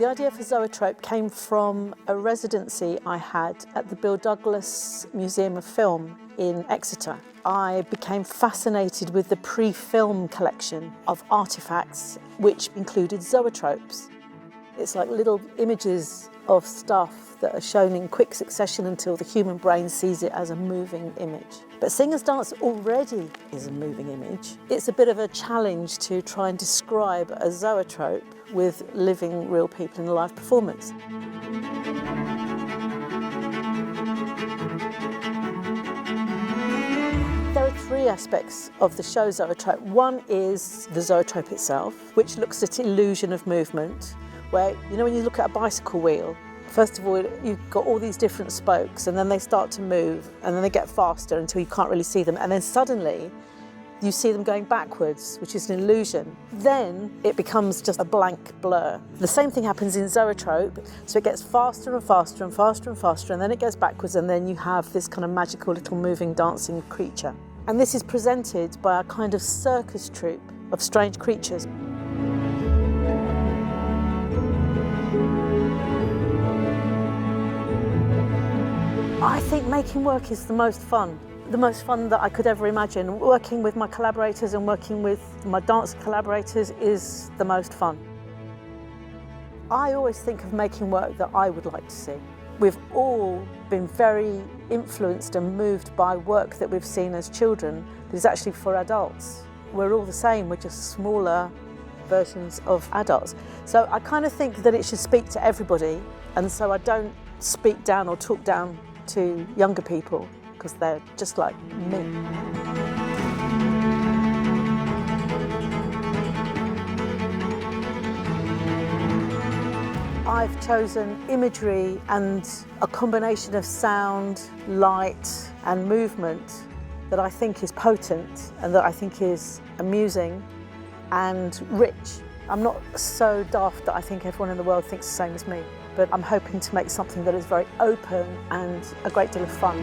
The idea for Zoetrope came from a residency I had at the Bill Douglas Museum of Film in Exeter. I became fascinated with the pre-film collection of artefacts which included zoetropes. It's like little images of stuff that are shown in quick succession until the human brain sees it as a moving image. But Singers Dance already is a moving image. It's a bit of a challenge to try and describe a zoetrope with living real people in a live performance. There are three aspects of the show Zoetrope. One is the zoetrope itself, which looks at illusion of movement, where, you know, when you look at a bicycle wheel, first of all, you've got all these different spokes, and then they start to move, and then they get faster until you can't really see them, and then suddenly you see them going backwards, which is an illusion. Then it becomes just a blank blur. The same thing happens in zoetrope, so it gets faster and faster and faster and faster, and then it goes backwards, and then you have this kind of magical little moving, dancing creature. And this is presented by a kind of circus troupe of strange creatures. I think making work is the most fun that I could ever imagine. Working with my collaborators and working with my dance collaborators is the most fun. I always think of making work that I would like to see. We've all been very influenced and moved by work that we've seen as children that is actually for adults. We're all the same, we're just smaller versions of adults. So I kind of think that it should speak to everybody, and so I don't speak down or talk down to younger people, because they're just like me. I've chosen imagery and a combination of sound, light and movement that I think is potent and that I think is amusing and rich. I'm not so daft that I think everyone in the world thinks the same as me, but I'm hoping to make something that is very open and a great deal of fun.